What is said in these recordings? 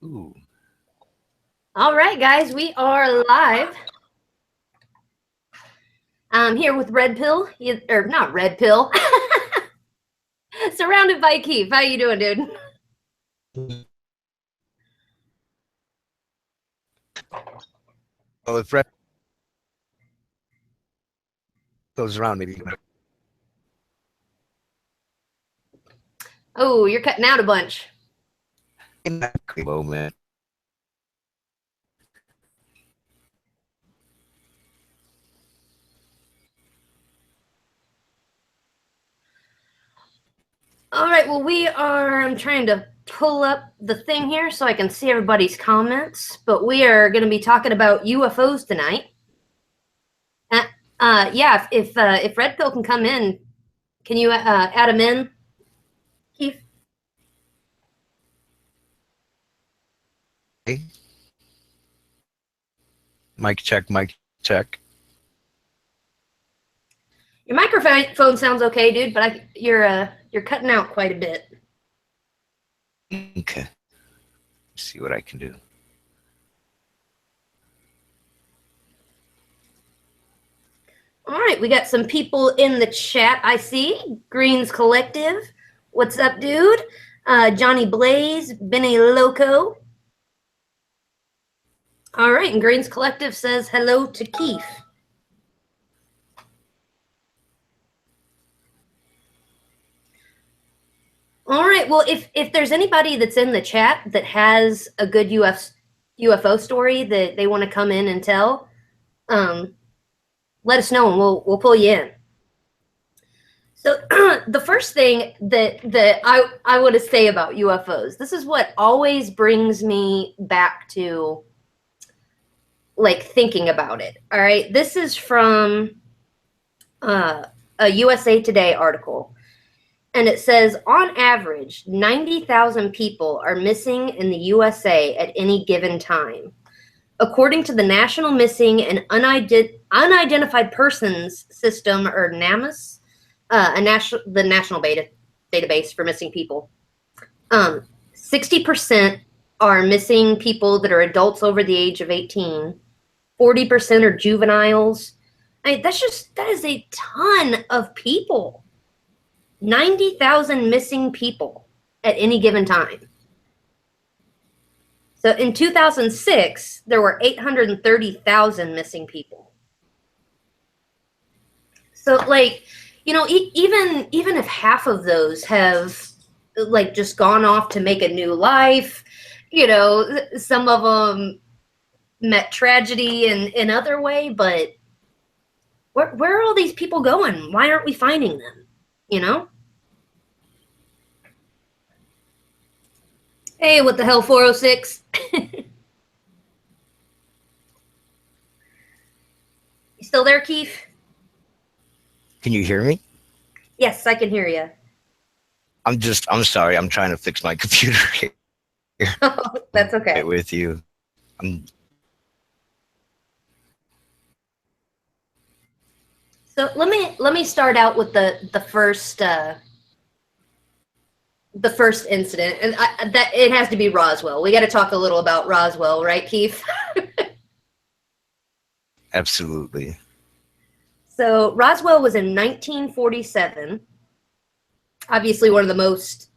Ooh. All right, guys, we are live. I'm here with Red Pill, or not Red Pill. Surrounded by Keith. How you doing, dude? Well, if Red goes around, maybe. Oh, you're cutting out a bunch. In that moment. All right, well, I'm trying to pull up the thing here so I can see everybody's comments, but we are going to be talking about UFOs tonight. Yeah, if Red Pill can come in, can you add him in, Keith? Okay. Mic check, mic check. Your microphone sounds okay, dude, but you're cutting out quite a bit. Okay. Let's see what I can do. All right, we got some people in the chat. I see Greens Collective. What's up, dude? Johnny Blaze, Benny Loco. All right, and Greens Collective says hello to Keith. All right, well, if there's anybody that's in the chat that has a good UFO story that they want to come in and tell, let us know and we'll pull you in. So the first thing that I want to say about UFOs, this is what always brings me back to like thinking about it. All right, this is from a USA Today article, and it says on average 90,000 people are missing in the USA at any given time, according to the National Missing and Unidentified Persons System, or NAMUS. The national database for missing people. 60% are missing people that are adults over the age of 18. 40% are juveniles. I mean, that is a ton of people. 90,000 missing people at any given time. So in 2006, there were 830,000 missing people. So like, you know, even if half of those have like just gone off to make a new life, you know, some of them met tragedy in other way, but where are all these people going? Why aren't we finding them? You know? Hey, what the hell, 406? You still there, Keith? Can you hear me? Yes, I can hear you. I'm sorry. I'm trying to fix my computer here. Oh, that's okay. With you. So let me start out with the first incident, and that it has to be Roswell. We got to talk a little about Roswell, right, Keith? Absolutely. So Roswell was in 1947. Obviously, one of the most,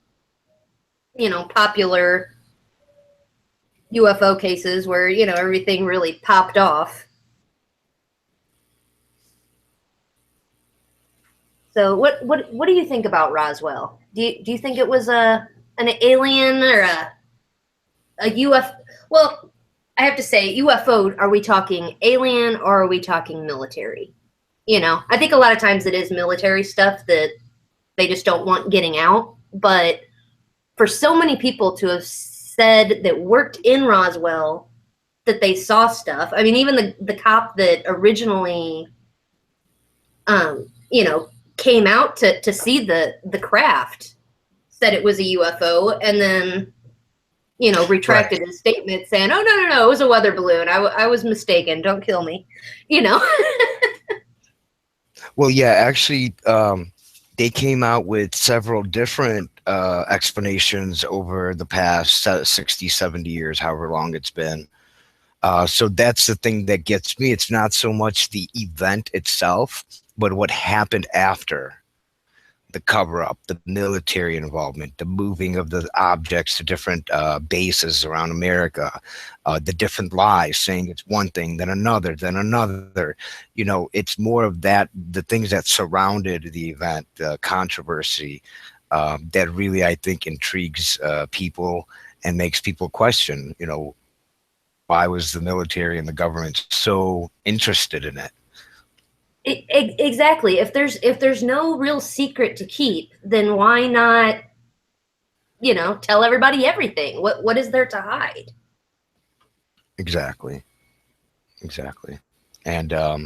you know, popular UFO cases where, you know, everything really popped off. So what do you think about Roswell? Do you think it was an alien or a UFO? Well, I have to say, UFO, are we talking alien or are we talking military? You know, I think a lot of times it is military stuff that they just don't want getting out. But for so many people to have said that worked in Roswell that they saw stuff. I mean, even the cop that originally, you know, came out to see the craft said it was a UFO, and then, you know, retracted his statement saying, "Oh no, it was a weather balloon. I was mistaken. Don't kill me," you know. Well, yeah, actually, they came out with several different explanations over the past 60, 70 years, however long it's been. So that's the thing that gets me. It's not so much the event itself, but what happened after the cover up, the military involvement, the moving of the objects to different bases around America, the different lies saying it's one thing, then another, then another. You know, it's more of that, the things that surrounded the event, the controversy, that really, I think, intrigues people and makes people question, you know, why was the military and the government so interested in it? Exactly. If there's no real secret to keep, then why not, tell everybody everything? What is there to hide? Exactly. Exactly. And Yeah,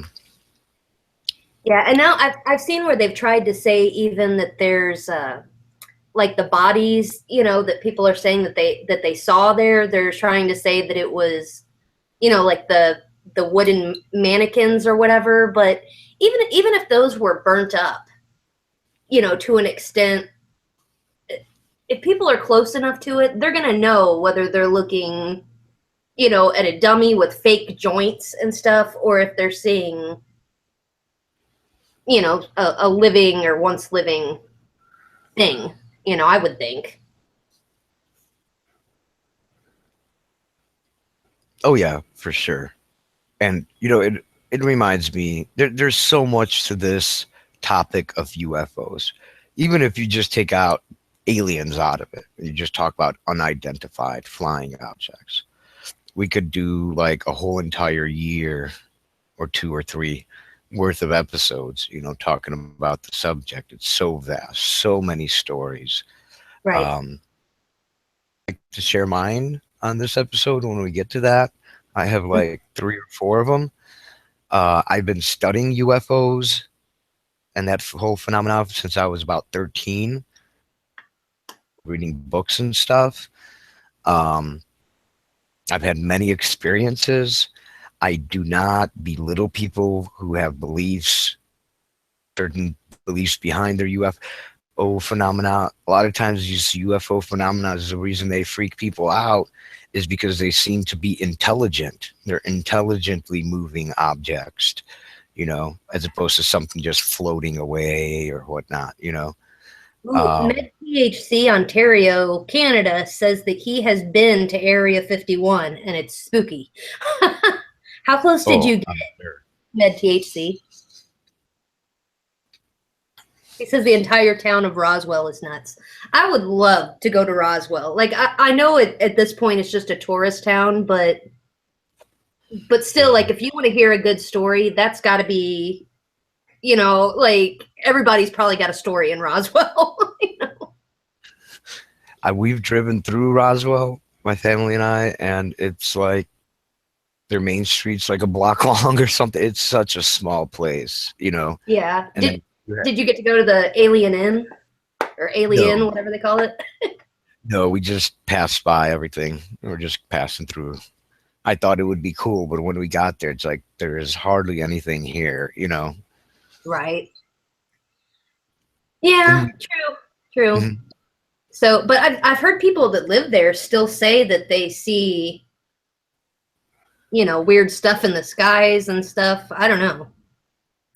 and now I've seen where they've tried to say even that there's like the bodies, that people are saying that they saw there. They're trying to say that it was, like the wooden mannequins or whatever. But even if those were burnt up, to an extent, if people are close enough to it, they're gonna know whether they're looking, at a dummy with fake joints and stuff, or if they're seeing, a living or once living thing. I would think. oh yeah, for sure. And you know, it reminds me there's so much to this topic of UFOs. Even if you just take out aliens out of it, you just talk about unidentified flying objects. We could do like a whole entire year or two or three worth of episodes, you know, talking about the subject. It's so vast, so many stories. Right. Um, to share mine on this episode when we get to that. I have like three or four of them. I've been studying UFOs and that whole phenomenon since I was about 13, reading books and stuff. Um, I've had many experiences. I do not belittle people who have beliefs, certain beliefs behind their UFO phenomena. A lot of times these UFO phenomena is the reason they freak people out is because they seem to be intelligent. They're intelligently moving objects, you know, as opposed to something just floating away or whatnot, you know. Ooh, Um, Med THC Ontario, Canada says that he has been to Area 51 and it's spooky. How close did oh, you get, I'm sure. Med THC? He says the entire town of Roswell is nuts. I would love to go to Roswell. Like I know it at this point it's just a tourist town, but still, like if you want to hear a good story, that's got to be, like everybody's probably got a story in Roswell. We've driven through Roswell, my family and I, and it's like their main street's like a block long or something. It's such a small place, you know. Yeah. And Did then you have, did you get to go to the Alien Inn or Alien, no, whatever they call it? no, we just passed by everything. We're just passing through. I thought it would be cool, but when we got there, it's like there is hardly anything here, you know. Right. Yeah, And true. True. mhm. So, but I've heard people that live there still say that they see, weird stuff in the skies and stuff. I don't know.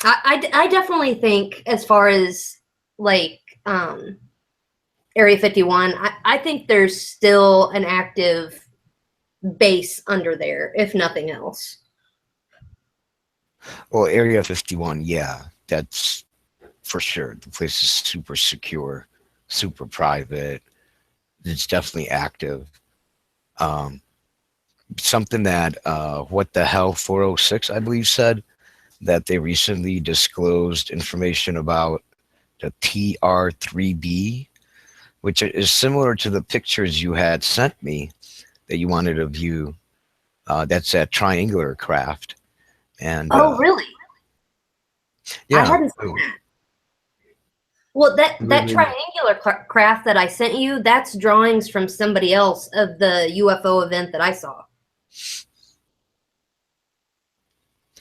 I definitely think as far as like Area 51, I think there's still an active base under there, if nothing else. Well, Area 51, yeah, that's for sure. The place is super secure, super private. It's definitely active. Um, Something that what the hell 406 I believe said that they recently disclosed information about the TR3B, which is similar to the pictures you had sent me that you wanted to view. That's that triangular craft, and Oh, really? I yeah, hadn't seen that. Well, that literally, triangular craft that I sent you, that's drawings from somebody else of the UFO event that I saw.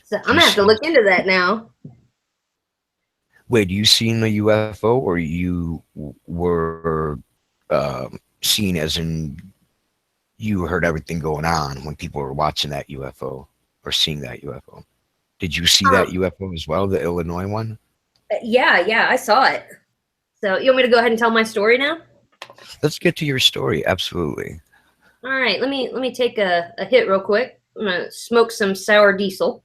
So I'm you gonna have to see, look into that now. Wait, you seen a UFO, or you were seen as in you heard everything going on when people were watching that UFO or seeing that UFO? Did you see that Um, UFO as well, the Illinois one? yeah, I saw it. So you want me to go ahead and tell my story now? Let's get to your story. Absolutely. All right, let me take a hit real quick. I'm gonna smoke some sour diesel.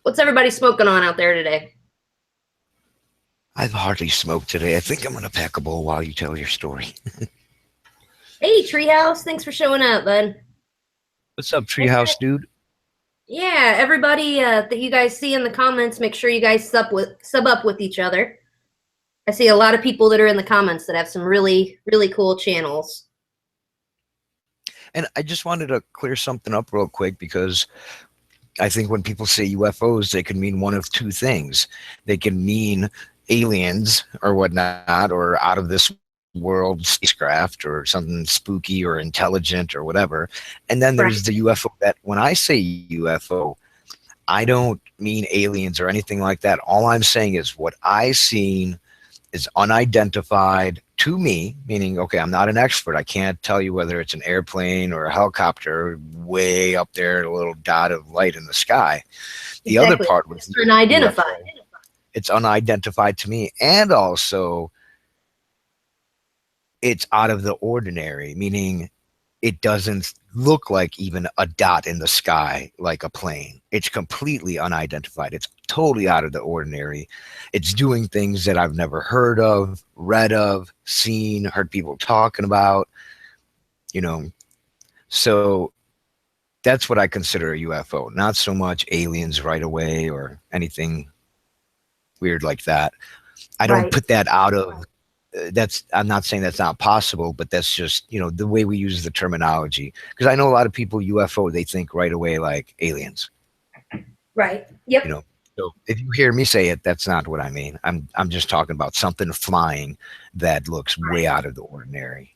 What's everybody smoking on out there today? I've hardly smoked today. I think I'm gonna pack a bowl while you tell your story. Hey, Treehouse, thanks for showing up, bud. What's up, Hey, Treehouse dude? yeah, everybody that you guys see in the comments, make sure you guys sub up with each other. I see a lot of people that are in the comments that have some really cool channels. And I just wanted to clear something up real quick because I think when people say UFOs, they can mean one of two things. They can mean aliens or whatnot, or out of this world spacecraft or something spooky or intelligent or whatever. And then Right, there's the UFO that when I say UFO, I don't mean aliens or anything like that. All I'm saying is what I seen is unidentified to me, meaning, okay, I'm not an expert. I can't tell you whether it's an airplane or a helicopter way up there, a little dot of light in the sky. The other exactly. part with Just unidentified. UFO, it's unidentified to me. And also, it's out of the ordinary, meaning it doesn't look like even a dot in the sky like a plane. It's completely unidentified. It's totally out of the ordinary. It's doing things that I've never heard of, read of, seen, heard people talking about, you know. So that's what I consider a UFO, not so much aliens right away or anything weird like that. I don't Right, put that out of that's I'm not saying that's not possible, but that's just, the way we use the terminology. Because I know a lot of people UFO, they think right away like aliens, right. you Yep. know. So if you hear me say it, that's not what I mean. I'm just talking about something flying that looks way out of the ordinary.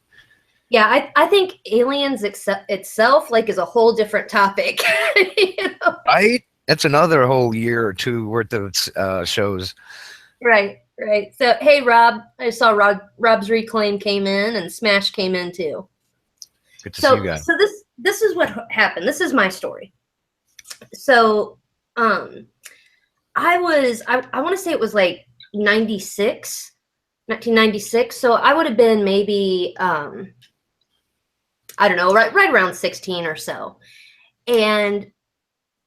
Yeah, I think aliens itself like is a whole different topic. You know? Right? That's another whole year or two worth of shows. Right, right. So hey, Rob, I saw Rob's reclaim came in and Smash came in too. Good to see you So guys. so this is what happened. This is my story. So um I want to say it was like 96, 1996. So I would have been maybe I don't know, right around 16 or so. And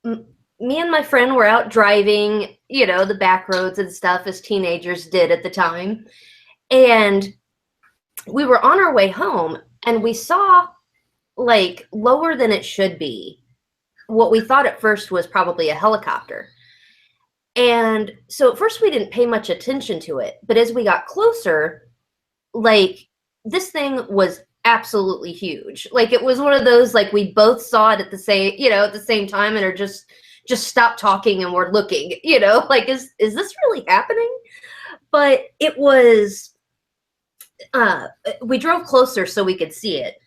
me and my friend were out driving, the back roads and stuff as teenagers did at the time. And we were on our way home and we saw like lower than it should be what we thought at first was probably a helicopter. And so at first we didn't pay much attention to it, but as we got closer, like this thing was absolutely huge. Like it was one of those like we both saw it at the same time and are just stopped talking and we're looking, like is this really happening? But it was uh we drove closer so we could see it.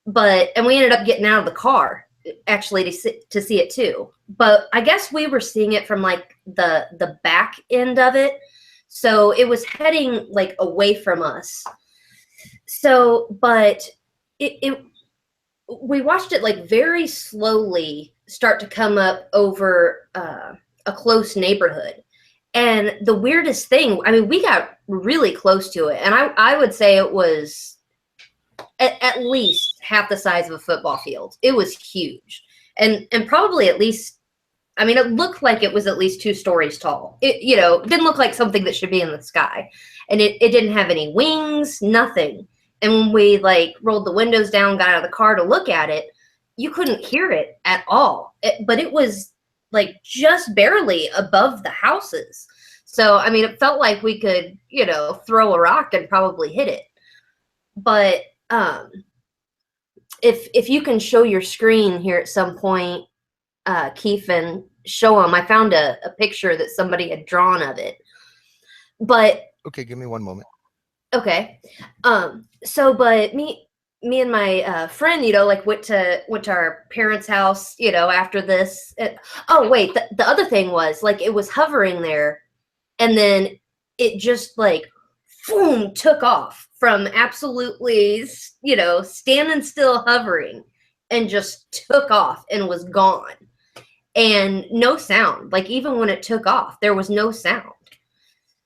And we ended up getting out of the car actually to see it too. But I guess we were seeing it from like the back end of it. So it was heading like away from us. So, but it we watched it like very slowly start to come up over a close neighborhood. And the weirdest thing, I mean, we got really close to it, and I would say it was at least half the size of a football field. It was huge, and probably at least. I mean, it looked like it was at least 2 stories tall. It didn't look like something that should be in the sky, and it didn't have any wings, nothing. And when we like rolled the windows down, got out of the car to look at it, you couldn't hear it at all. But it was like just barely above the houses. So I mean, it felt like we could, throw a rock and probably hit it. But if you can show your screen here at some point, Keith, and show them, I found a picture that somebody had drawn of it. But Okay, give me one moment. okay. So but me and my friend, like went to our parents' house, after this. Oh wait, the other thing was like it was hovering there, and then it just like boom took off from absolutely, standing still hovering, and just took off and was gone, and no sound. Like even when it took off, there was no sound.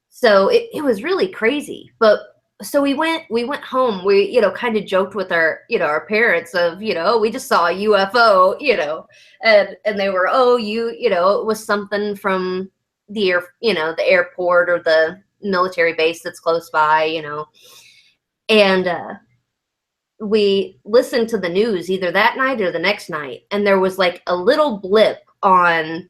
So it was really crazy. But so we went home. We, kind of joked with our, our parents of, "Oh, we just saw a UFO," and they were, "Oh, it was something from the airport or the military base that's close by," and we listened to the news either that night or the next night, and there was like a little blip on,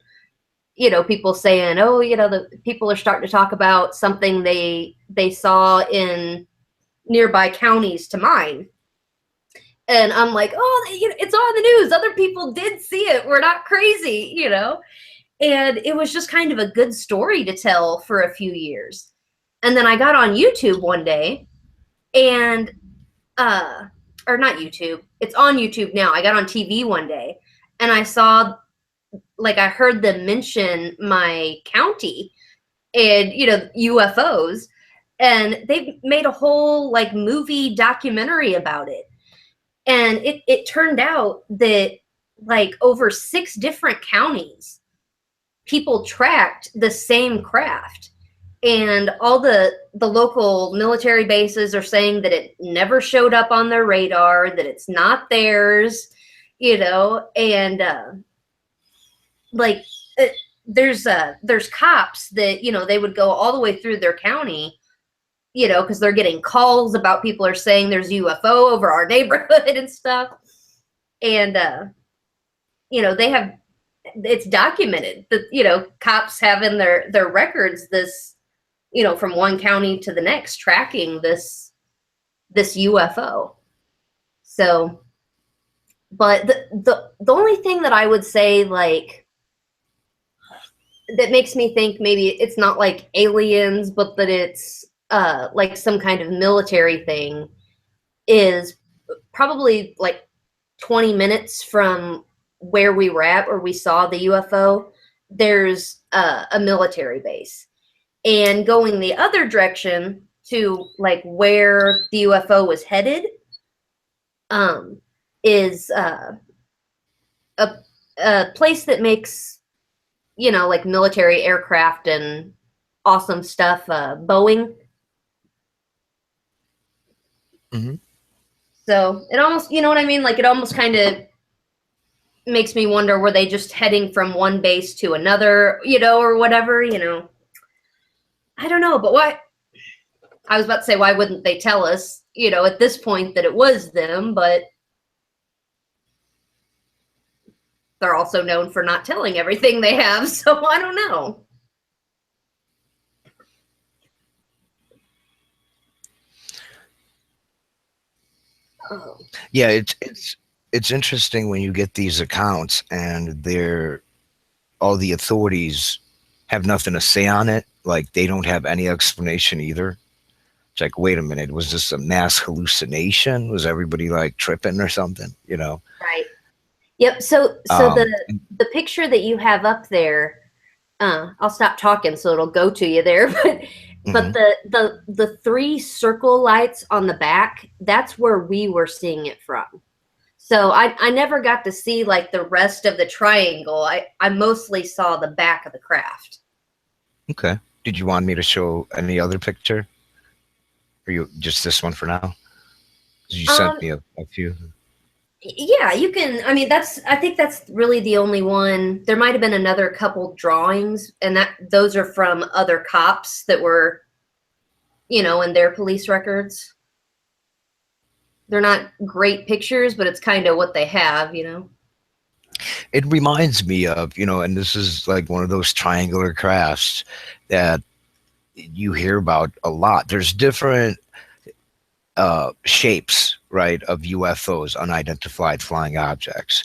people saying, "Oh, the people are starting to talk about something they saw in nearby counties to mine." And I'm like, "Oh, it's on the news. Other people did see it. We're not crazy." And it was just kind of a good story to tell for a few years. And then I got on YouTube one day, and or not YouTube. It's on YouTube now. I got on TV one day, and I saw, like, I heard them mention my county and, UFOs, and they made a whole like movie documentary about it. And it turned out that like over 6 different counties, people tracked the same craft, and all the local military bases are saying that it never showed up on their radar, that it's not theirs, and like there's cops that, they would go all the way through their county, because they're getting calls about people are saying there's UFO over our neighborhood and stuff. And they have, it's documented that, cops have in their records this, from one county to the next, tracking this UFO. So, but the only thing that I would say, like, that makes me think maybe it's not like aliens, but that it's like some kind of military thing, is probably like 20 minutes from where we were at, where we saw the UFO. There's a military base, and going the other direction to like where the UFO was headed, is a place that makes, like military aircraft and awesome stuff, Boeing. Mm-hmm. So it almost, you know what I mean? Like it almost kind of makes me wonder, were they just heading from one base to another, or whatever, I don't know, but why? I was about to say, why wouldn't they tell us, at this point that it was them, but they're also known for not telling everything they have, so I don't know. Oh. Yeah, it's interesting when you get these accounts and they're all the authorities have nothing to say on it. Like they don't have any explanation either. It's like, wait a minute, was this a mass hallucination? Was everybody like tripping or something? Right. Yep. So Um, the picture that you have up there, I'll stop talking so it'll go to you there, but mhm. the 3 circle lights on the back, that's where we were seeing it from. So I never got to see like the rest of the triangle. I mostly saw the back of the craft. Okay. Did you want me to show any other picture? Or you just this one for now? 'Cause you sent Um, me a few. yeah, you can. I mean, I think that's really the only one. There might have been another couple drawings, and those are from other cops that were, in their police records. They're not great pictures, but it's kind of what they have. It reminds me of, and this is like one of those triangular crafts that you hear about a lot. There's different shapes, right, of UFOs, unidentified flying objects.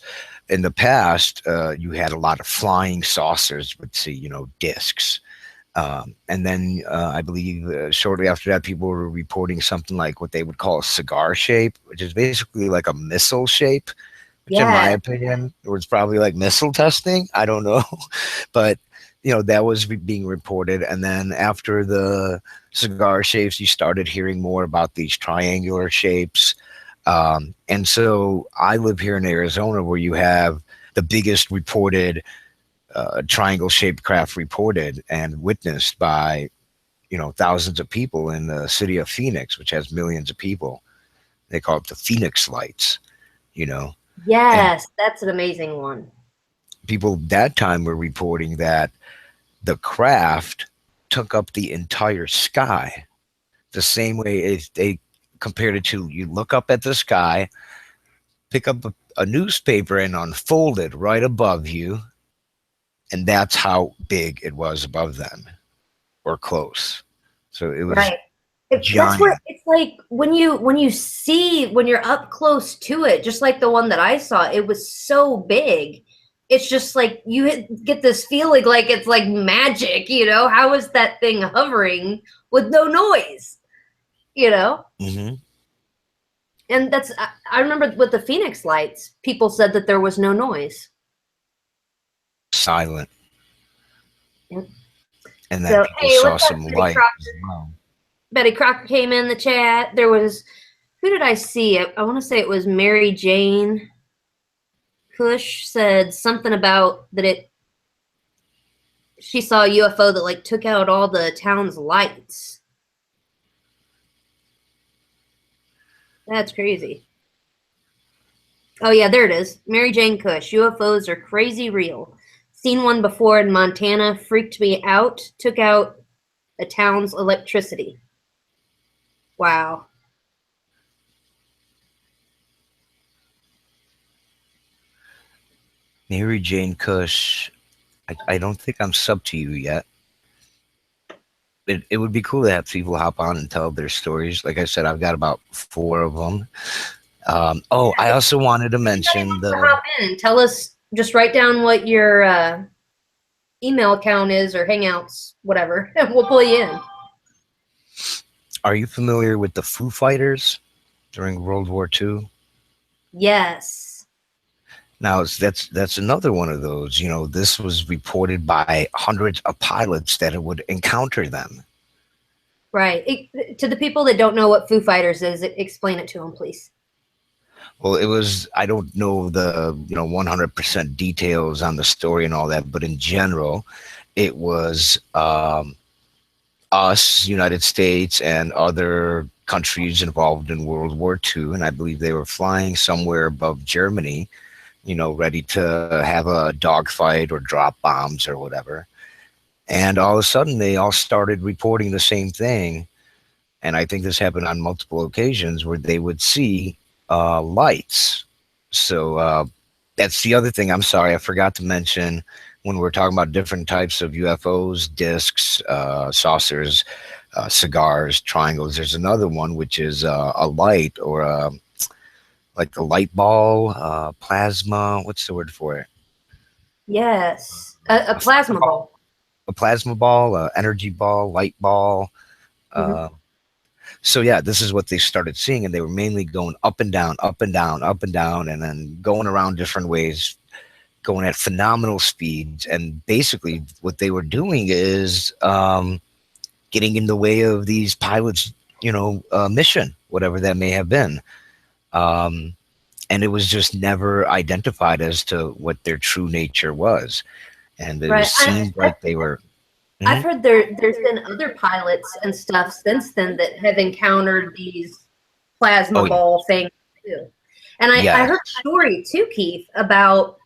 In the past, you had a lot of flying saucers, would see, discs. And then I believe shortly after that, people were reporting something like what they would call a cigar shape, which is basically like a missile shape, which in my Yeah. opinion was probably like missile testing. I don't know. But that was being reported. And then after the cigar shapes, you started hearing more about these triangular shapes. And so I live here in Arizona, where you have the biggest reported triangle shaped craft reported and witnessed by thousands of people in the city of Phoenix, which has millions of people. They call it the Phoenix Lights. you know and Yes, that's an amazing one. people that time were reporting that the craft took up the entire sky, the same way as they compared it to, you look up at the sky, pick up a newspaper and unfold it right above you, and that's how big it was above them, or close. So it was Right. That's what giant. it's like when you're up close to it, just like the one that I saw, it was so big. It's just like get this feeling like it's like magic, How is that thing hovering with no noise, you know? Hmm. And I remember with the Phoenix lights, people said that there was no noise. Silent. Yep. And then So, people hey, saw what's up, some Betty light Crocker? as well. Betty Crocker came in the chat. There was, who did I see? I want to say it was Mary Jane Cush said something about that she saw a UFO that like took out all the town's lights. That's crazy. Oh yeah, there it is. Mary Jane Cush. UFOs are crazy real. Seen one before in Montana, freaked me out, took out a town's electricity. Wow. Mary Jane Cush, I don't think I'm sub to you yet. It would be cool to have people hop on and tell their stories. Like I said, I've got about four of them. Oh, I also wanted to Anybody mention wants to the. hop in and tell us, just write down what your email account is or Hangouts, whatever, and we'll pull you in. Are you familiar with the Foo Fighters during World War II? Yes. Now, that's another one of those. This was reported by hundreds of pilots that it would encounter them. Right. To the people that don't know what Foo Fighters is, explain it to them, please. Well, it was, I don't know the 100% details on the story and all that, but in general, it was us, United States, and other countries involved in World War II, and I believe they were flying somewhere above Germany, ready to have a dogfight or drop bombs or whatever. And all of a sudden, they all started reporting the same thing. And I think this happened on multiple occasions where they would see lights. So that's the other thing. I'm sorry, I forgot to mention when we're talking about different types of UFOs, discs, saucers, cigars, triangles. There's another one which is a light, or like a light ball, plasma. What's the word for it? Yes. A A plasma fireball, ball. a plasma ball, a energy ball, light ball. Hmm. Uh, so yeah, this is what they started seeing, and they were mainly going up and down, up and down, up and down, and then going around different ways, going at phenomenal speeds. And basically, what they were doing is getting in the way of these pilots, mission, whatever that may have been. Um, and it was just never identified as to what their true nature was. And it was Right. seemed like they were. I've Mhm. heard there's been other pilots and stuff since then that have encountered these plasma Oh ball things too. And I heard yes, a story too, Keith, about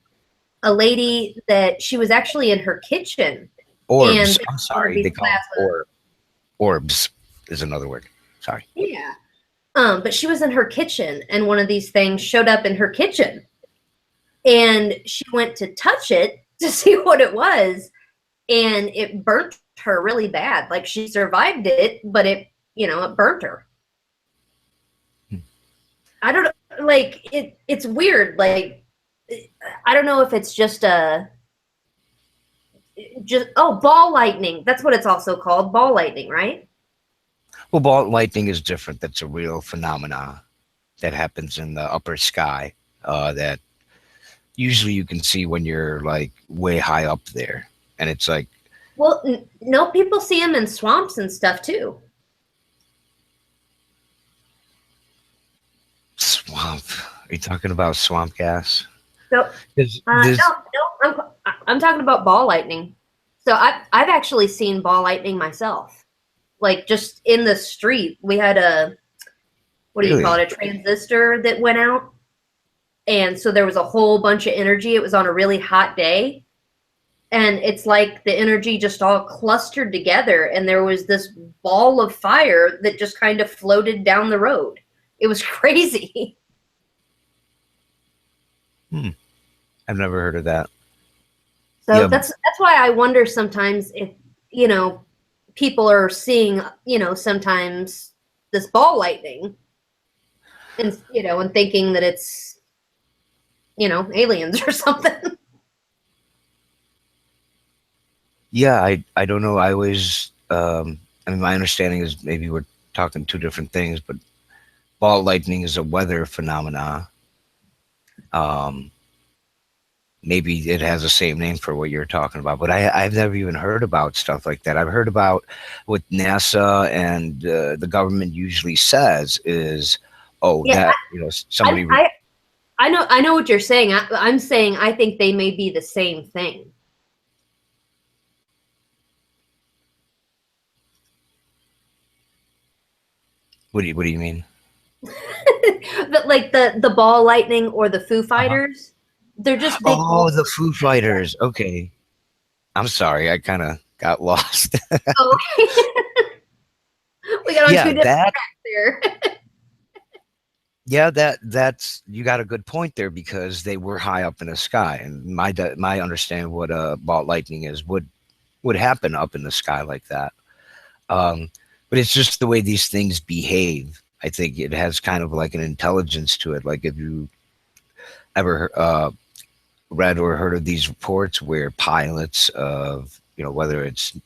a lady that she was actually in her kitchen and orbs. there I'm was one of sorry, these they call them plasma. orbs is another word. Sorry. Yeah. But she was in her kitchen and one of these things showed up in her kitchen and she went to touch it to see what it was and it burnt her really bad. Like she survived it, but it burnt her. I don't like it's weird. Like I don't know if it's just just ball lightning. That's what it's also called, ball lightning, right? Well, ball lightning is different. That's a real phenomena that happens in the upper sky. That usually you can see when you're like way high up there, and it's like Well, no, people see them in swamps and stuff too. swamp. Are you talking about swamp gas? So, There's I'm talking about ball lightning. So I've actually seen ball lightning myself. Like just in the street, we had a what do you call really. it? A transistor that went out, and so there was a whole bunch of energy. It was on a really hot day, and it's like the energy just all clustered together, and there was this ball of fire that just kind of floated down the road. It was crazy. Hmm, I've never heard of that. So Yeah, that's why I wonder sometimes if you know people are seeing sometimes this ball lightning and and thinking that it's aliens or something. yeah. I don't know. I always. I mean, my understanding is maybe we're talking two different things, but ball lightning is a weather phenomena. Um, Maybe it has the same name for what you're talking about, but I've never even heard about stuff like that. I've heard about what NASA and the government usually says is, oh, Yeah, that I, somebody. I I know what you're saying. I'm saying I think they may be the same thing. What do you mean? But like the ball lightning or the Foo Uh-huh. Fighters, they're just big Oh, balls the of Foo Fighters. Okay, I'm sorry, I kind of got lost. smoke. We got on Yeah, two different that. tracks there. Yeah, that's you got a good point there because they were high up in the sky, and my understanding of what ball lightning is would happen up in the sky like that. Um, but it's just the way these things behave. I think it has kind of like an intelligence to it. Like if you ever read or heard of these reports where pilots of whether it's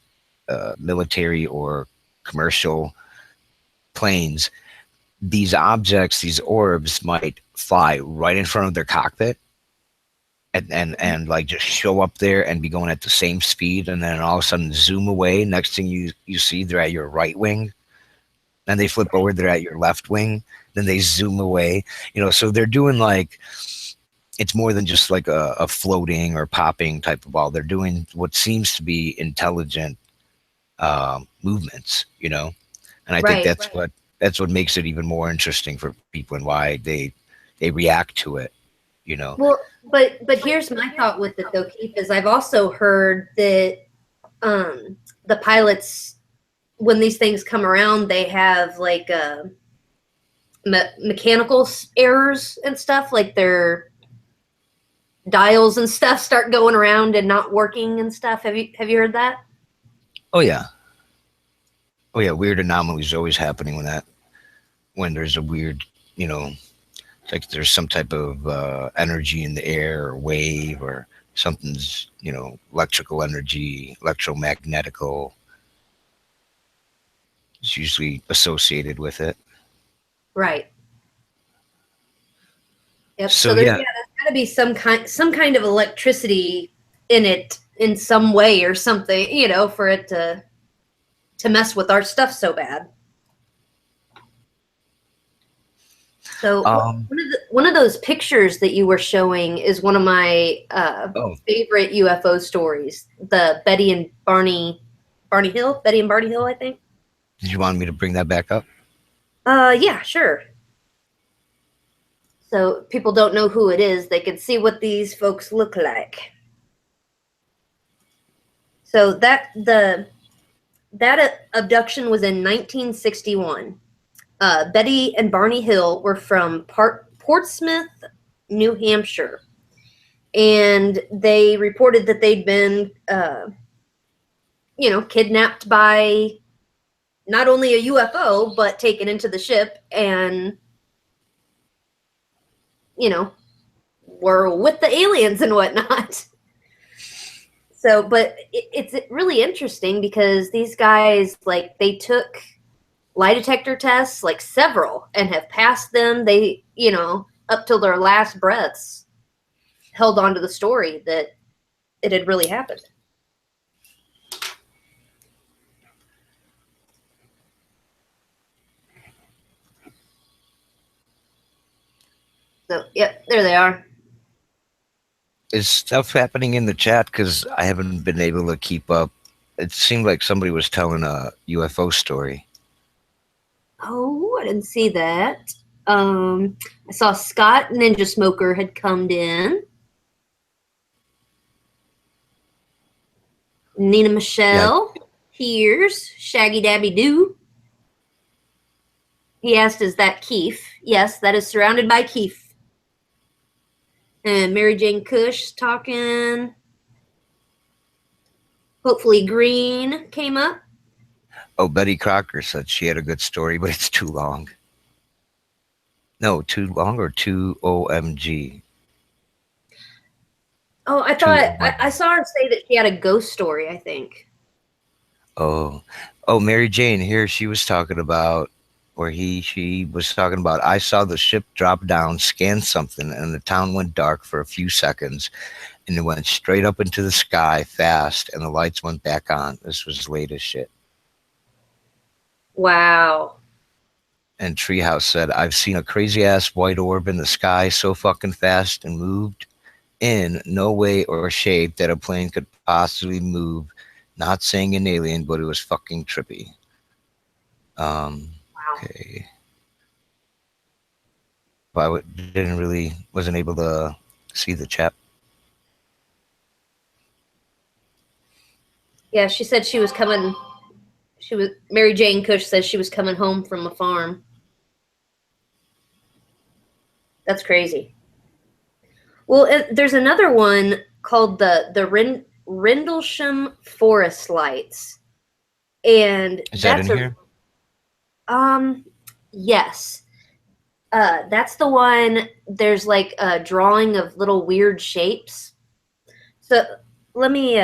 military or commercial planes, these objects, these orbs might fly right in front of their cockpit and like just show up there and be going at the same speed and then all of a sudden zoom away. Next thing you see, they're at your right wing. Then they flip over, they're at your left wing. Then they zoom away. So they're doing like it's more than just like a floating or popping type of ball. They're doing what seems to be intelligent movements. And I think Right. that's what makes it even more interesting for people and why they react to it. You know. Well, but here's my thought with it though, Keith, is I've also heard that the pilots when these things come around, they have like mechanical errors and stuff, like their dials and stuff start going around and not working and stuff. Have you heard that? Oh yeah. Oh yeah. Weird anomalies are always happening when there's a weird you know it's like there's some type of energy in the air or wave or something's electrical energy, electromagnetical is usually associated with it. Right. Yep. So So there's yeah. yeah, there's got to be some kind of electricity in it in some way or something, for it to mess with our stuff so bad. So Um. one of those pictures that you were showing is one of my Oh, favorite UFO stories. The Betty and Barney Hill, I think. did you want me to bring that back up? Yeah, sure. So people don't know who it is. They can see what these folks look like. So that abduction was in 1961. Betty and Barney Hill were from Portsmouth, New Hampshire, and they reported that they'd been, kidnapped by not only a UFO but taken into the ship, and were with the aliens and whatnot. So, but it's really interesting because these guys, like, they took lie detector tests, like several, and have passed them. They, up till their last breaths, held on to the story that it had really happened. So, yep, there they are. Is stuff happening in the chat? Because I haven't been able to keep up. It seemed like somebody was telling a UFO story. Oh, I didn't see that. I saw Scott Ninja Smoker had come in. Nina Yeah. Michelle. Here's Shaggy Dabby Doo. He asked, is that Keith? Yes, that is surrounded by Keith. And Mary Jane Cush talking. Hopefully Green came up. Oh, Betty Crocker said she had a good story, but it's too long. No, too long or too OMG? Oh, I Too thought I OMG. saw her say that she had a ghost story, I think. Oh, oh, Mary Jane here. She was talking about, she was talking about. I saw the ship drop down, scan something, and the town went dark for a few seconds, and it went straight up into the sky fast, and the lights went back on. This was late as shit. Wow. And Treehouse said, I've seen a crazy ass white orb in the sky so fucking fast and moved in no way or shape that a plane could possibly move. Not saying an alien, but it was fucking trippy. Wow. Okay. Didn't really, wasn't able to see the chat. Yeah, she said she was coming. Mary Jane Cush says she was coming home from a farm. That's crazy. Well, there's another one called the Rendlesham Forest Lights, and Is that in that's a here? yes, that's the one. There's like a drawing of little weird shapes. So let me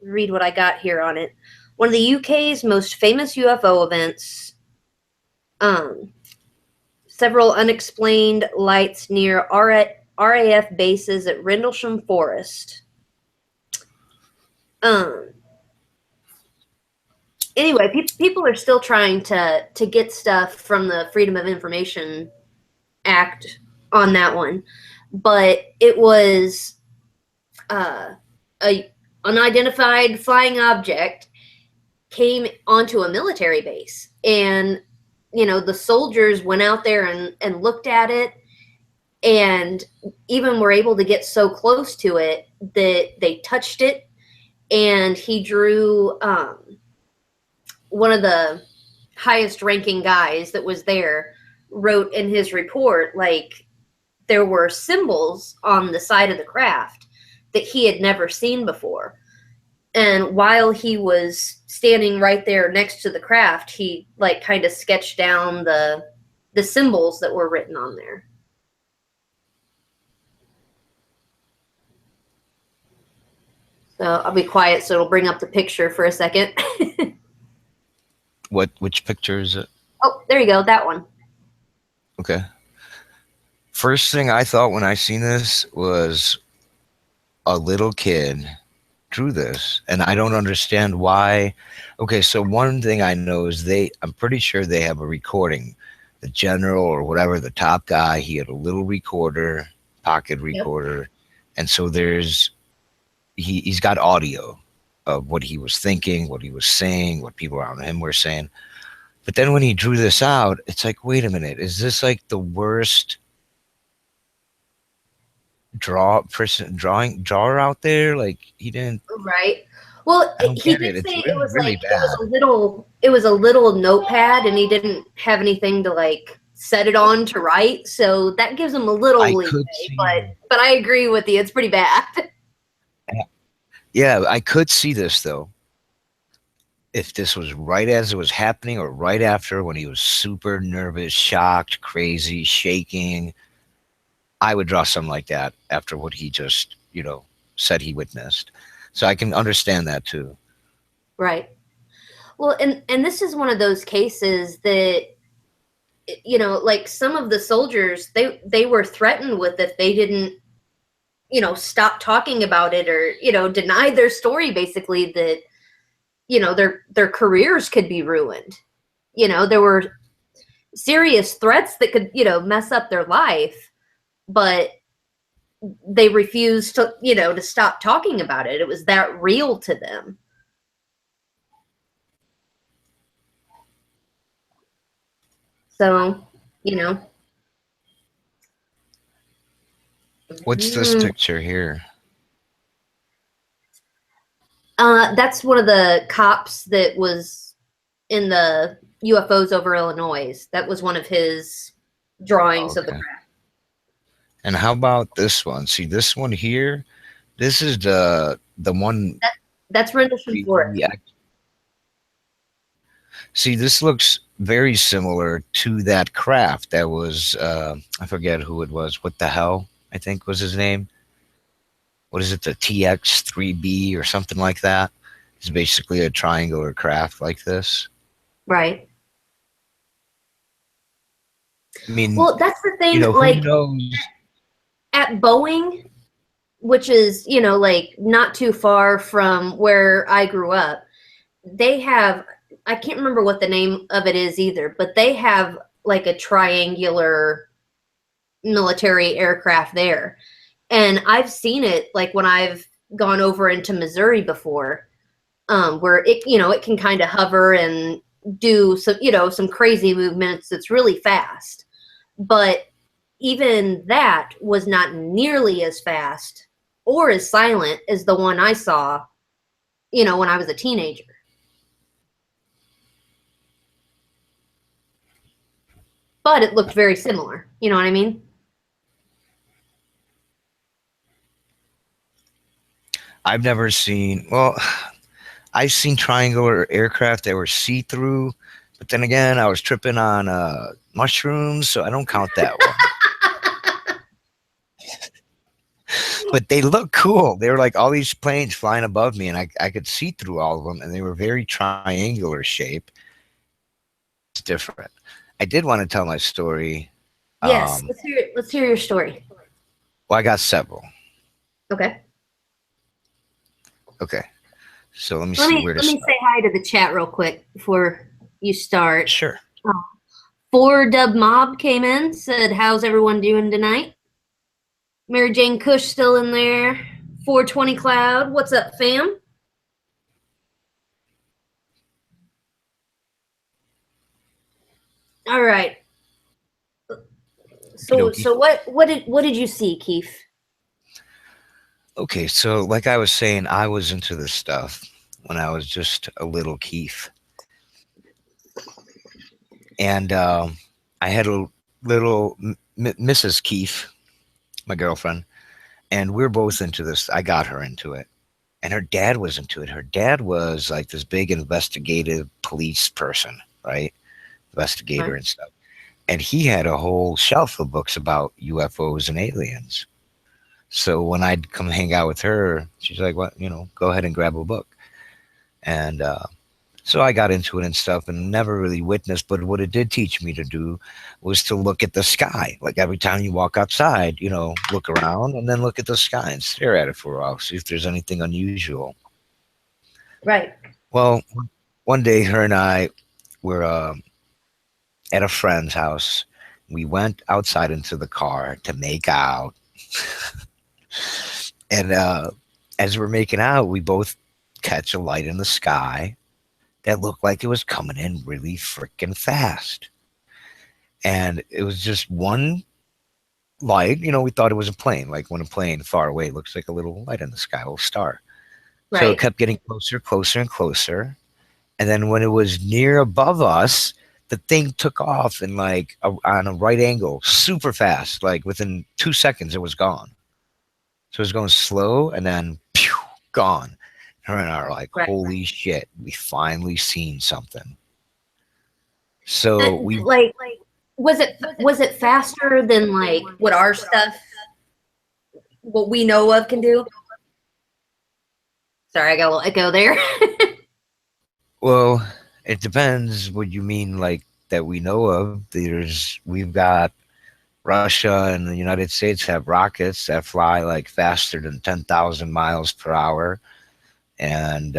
read what I got here on it. One of the UK's most famous UFO events. Um, Several unexplained lights near RAF bases at Rendlesham Forest. Um, anyway, people are still trying to get stuff from the Freedom of Information Act on that one, but it was a unidentified flying object came onto a military base, and the soldiers went out there and looked at it, and even were able to get so close to it that they touched it, and he drew one of the highest ranking guys that was there wrote in his report, like, there were symbols on the side of the craft that he had never seen before. And while he was standing right there next to the craft, he like kind of sketched down the symbols that were written on there. So I'll be quiet so it'll bring up the picture for a second. Which picture is it? Oh, there you go, that one. Okay. First thing I thought when I seen this was a little kid drew this, and I don't understand why. Okay, so one thing I know is I'm pretty sure they have a recording. The general or whatever, the top guy, he had a little recorder, pocket Yep. recorder, and so he's got audio of what he was thinking, what he was saying, what people around him were saying. But then when he drew this out, it's like, wait a minute, is this like the worst drawer out there? Like he didn't. Right. Well, I don't he get did it. say It's it really was really like bad. it was a little notepad, and he didn't have anything to like set it on to write, so that gives him a little I leeway. could see. But I agree with you; it's pretty bad. Yeah, I could see this though. If this was right as it was happening or right after when he was super nervous, shocked, crazy, shaking, I would draw something like that after what he just, said he witnessed. So I can understand that too. Right. Well, and this is one of those cases that, like some of the soldiers, they were threatened with if they didn't, stop talking about it, or deny their story, basically, that their careers could be ruined. There were serious threats that could mess up their life, but they refused to stop talking about it. It was that real to them. So, you know, What's this mm, picture here? that's one of the cops that was in the UFOs over Illinois. That was one of his drawings of the Okay. craft. And how about this one? See this one here? This is the one. That's rendition for it. See, this looks very similar to that craft that was, I forget who it was. What the hell? I think was his name. What is it? The TX3B or something like that. It's basically a triangular craft like this. Right. I mean, Well, that's the thing. who Like knows? at Boeing, which is, like not too far from where I grew up, they have, I can't remember what the name of it is either, but they have like a triangular military aircraft there. And I've seen it like when I've gone over into Missouri before, where it can kind of hover and do some crazy movements that's really fast. But even that was not nearly as fast or as silent as the one I saw, when I was a teenager. But it looked very similar. You know what I mean? I've never seen. Well, I've seen triangular aircraft that were see through, but then again, I was tripping on mushrooms, so I don't count that one. But they look cool. They were like all these planes flying above me, and I could see through all of them, and they were very triangular shape. It's different. I did want to tell my story. Yes. Um, Let's hear your story. well, I got several. Okay. Okay, so let me Let see me where to let me start. say hi to the chat real quick before you start. Sure. Four Dub Mob came in, said, "How's everyone doing tonight?" Mary Jane Cush still in there. 420 Cloud, what's up, fam? All right. So Okie so what did you see, Keith? Okay, so like I was saying, I was into this stuff when I was just a little Keith, and I had a little Mrs. Keith, my girlfriend, and we are both into this. I got her into it, and her dad was into it. Her dad was like this big investigative police person, right? Investigator Right. and stuff. And he had a whole shelf of books about UFOs and aliens. So when I'd come hang out with her, she's like, "What? Go ahead and grab a book." And so I got into it and stuff, and never really witnessed. But what it did teach me to do was to look at the sky. Like every time you walk outside, look around and then look at the sky and stare at it for a while, see if there's anything unusual. Right. Well, one day, her and I were at a friend's house. We went outside into the car to make out. And as we're making out, we both catch a light in the sky that looked like it was coming in really freaking fast. And it was just one light. We thought it was a plane, like when a plane far away looks like a little light in the sky, a little star. So it Right. kept getting closer, closer, and closer. And then when it was near above us, the thing took off in like on a right angle, super fast. Like within 2 seconds, it was gone. So it was going slow and then pew, gone. Her and I are like, Right. holy shit, we finally seen something. So we, Like, was it faster than like what our stuff, what we know of, can do? Sorry, I got a little echo there. Well, it depends what you mean, like that we know of. We've got Russia and the United States have rockets that fly like faster than 10,000 miles per hour. And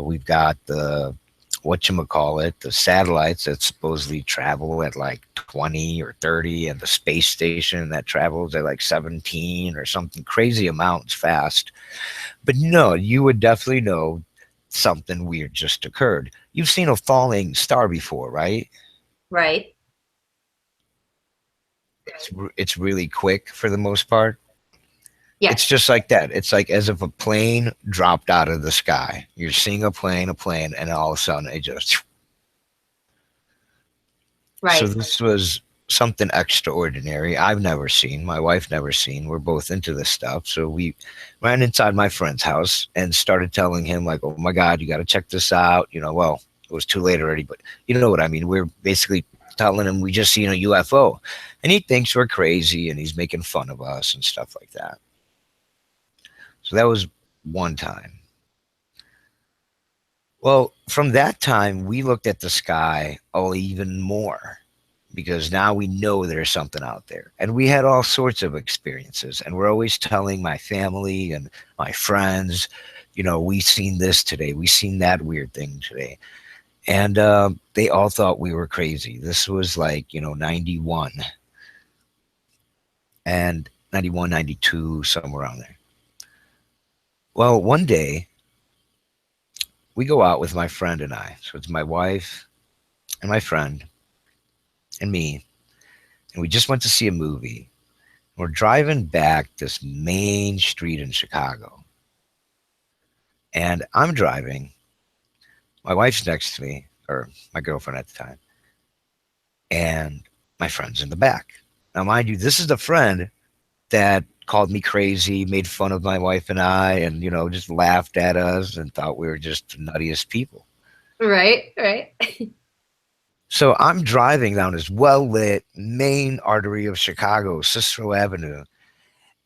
we've got the whatchamacallit, the satellites that supposedly travel at like 20 or 30, and the space station that travels at like 17 or something crazy amounts fast. But no, you would definitely know something weird just occurred. You've seen a falling star before, right? Right. It's really quick for the most part. It's Yes. just like that. It's like as if a plane dropped out of the sky. You're seeing a plane, and all of a sudden it just. So Right. this was something extraordinary. I've never seen. My wife never seen. We're both into this stuff, so we ran inside my friend's house and started telling him like, "Oh my God, you got to check this out." Well, it was too late already, but you know what I mean. We're basically telling him we just seen a UFO, and he thinks we're crazy, and he's making fun of us and stuff like that. So that was one time. Well, from that time, we looked at the sky even more because now we know there's something out there. And we had all sorts of experiences. And we're always telling my family and my friends, we seen this today. We seen that weird thing today. And they all thought we were crazy. This was like, 91 and 91, 92, somewhere around there. Well, one day we go out with my friend and I. So it's my wife and my friend and me, and we just went to see a movie. We're driving back this main street in Chicago, and I'm driving. My wife's next to me, or my girlfriend at the time, and my friend's in the back. Now, mind you, this is the friend that called me crazy, made fun of my wife and I, and just laughed at us and thought we were just the nuttiest people. Right. Right. So I'm driving down this well lit main artery of Chicago, Cicero Avenue.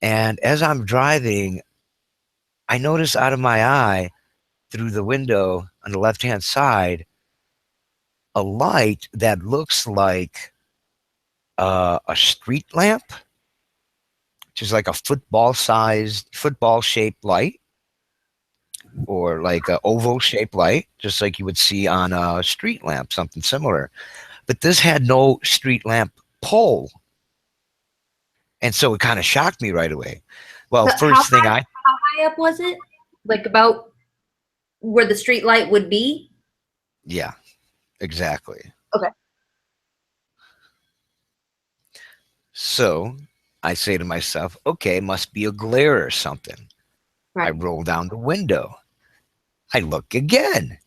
And as I'm driving, I notice out of my eye through the window on the left hand side a light that looks like a street lamp, which is like a football shaped light, or like a oval shaped light, just like you would see on a street lamp, something similar. But this had no street lamp pole. And so it kind of shocked me right away. Well, But how first thing high? How high up was it? Like about where the street light would be? yeah, exactly. Okay. So I say to myself, okay, must be a glare or something. I Right. roll down the window. I look again,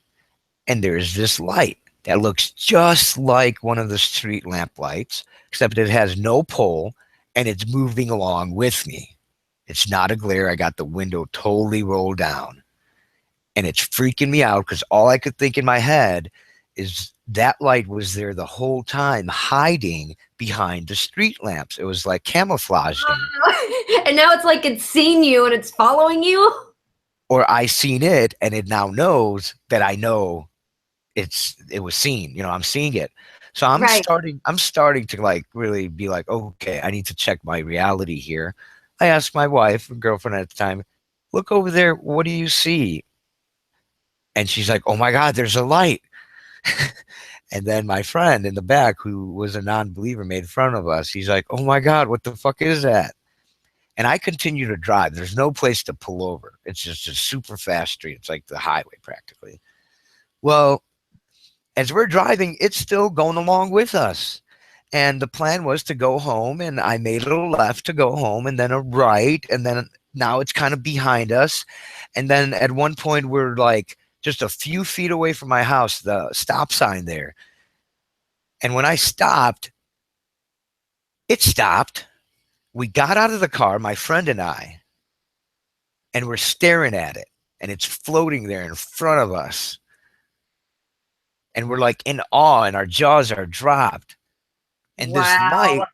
and there's this light that looks just like one of the street lamp lights, except it has no pole and it's moving along with me. It's not a glare. I got the window totally rolled down, and it's freaking me out because all I could think in my head is that light was there the whole time, hiding behind the street lamps. It was like camouflaging. And now it's like it's seen you and it's following you. Or I seen it and it now knows that I know it was seen. I'm seeing it. So Right. I'm starting to like really be like, okay, I need to check my reality here. I asked my wife, girlfriend at the time, look over there, what do you see? And she's like, oh my God, there's a light. And then my friend in the back, who was a non-believer, made fun of us. He's like, oh my God, what the fuck is that? And I continue to drive. There's no place to pull over. It's just a super fast street. It's like the highway practically. Well, as we're driving, it's still going along with us. And the plan was to go home, and I made a left to go home, and then a right, and then now it's kind of behind us. And then at one point, we're like just a few feet away from my house, the stop sign there. And when I stopped, it stopped. We got out of the car, my friend and I, and we're staring at it. And it's floating there in front of us. And we're like in awe, and our jaws are dropped. And Wow.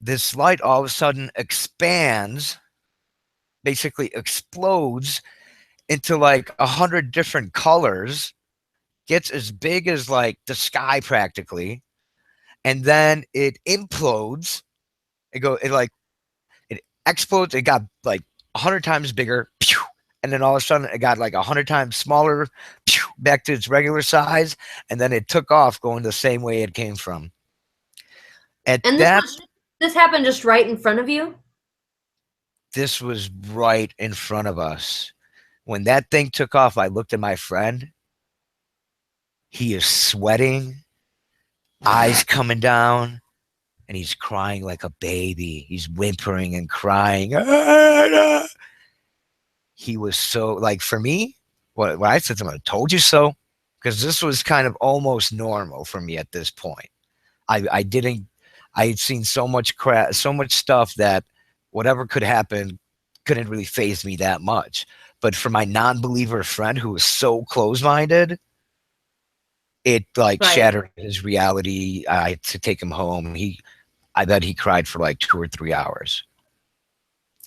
this light all of a sudden expands, basically explodes into like 100 different colors, gets as big as like the sky practically, and then it implodes. It explodes. It got like 100 times bigger, pew, and then all of a sudden it got like 100 times smaller, pew, back to its regular size, and then it took off going the same way it came from. At And that, this happened just right in front of you? this was right in front of us. When that thing took off, I looked at my friend. He is sweating, eyes coming down, and he's crying like a baby. He's whimpering and crying. He was so like for me, what I said to him, I told you so, because this was kind of almost normal for me at this point. I didn't. I had seen so much crap, so much stuff that whatever could happen couldn't really phase me that much. But for my non-believer friend who was so close-minded, it like Right. shattered his reality. I had to take him home. I bet he cried for like 2 or 3 hours.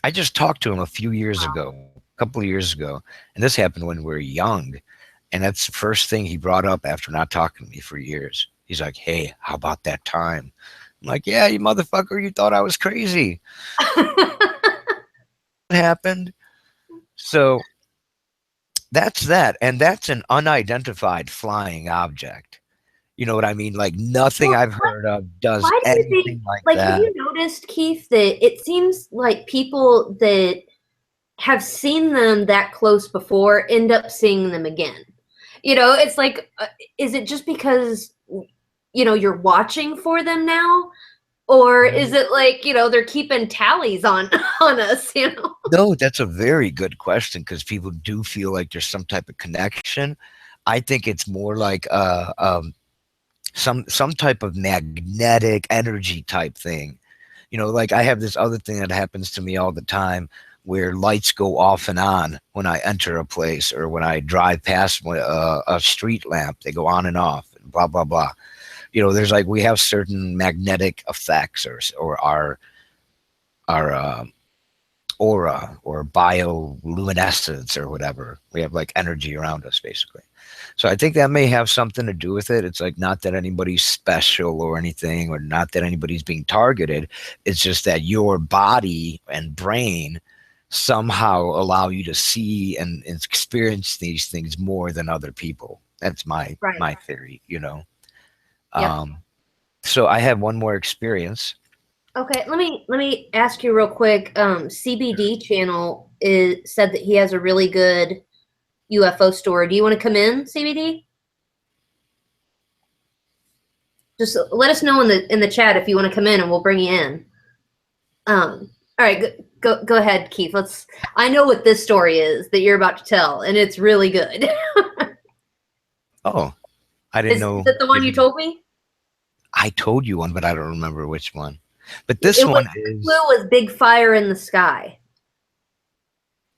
I just talked to him a few years ago, a couple of years ago, and this happened when we were young. And that's the first thing he brought up after not talking to me for years. He's like, "Hey, how about that time?" I'm like, "Yeah, you motherfucker, you thought I was crazy. What happened?" So that's that. And that's an unidentified flying object. You know what I mean? Like nothing Well, I've heard of does why do you think, anything like like, have that. you noticed, Keith, that it seems like people that have seen them that close before end up seeing them again? It's like, is it just because, you're watching for them now? Or is it like, they're keeping tallies on on us? No, that's a very good question because people do feel like there's some type of connection. I think it's more like some type of magnetic energy type thing. Like I have this other thing that happens to me all the time where lights go off and on when I enter a place or when I drive past a street lamp. They go on and off, and blah blah blah. There's like we have certain magnetic effects or our aura or bioluminescence or whatever. We have like energy around us basically. So I think that may have something to do with it. It's like not that anybody's special or anything, or not that anybody's being targeted. It's just that your body and brain somehow allow you to see and experience these things more than other people. That's my Right. my theory. Yep. Um, so I had one more experience. Okay, let me ask you real quick. CBD channel said that he has a really good UFO story. Do you want to come in, CBD? Just let us know in the chat if you want to come in, and we'll bring you in. All right, go ahead, Keith. I know what this story is that you're about to tell, and it's really good. Oh, I didn't Is know. that the one you told me? I told you one, but I don't remember which one. But this It was one the clue is was big fire in the sky.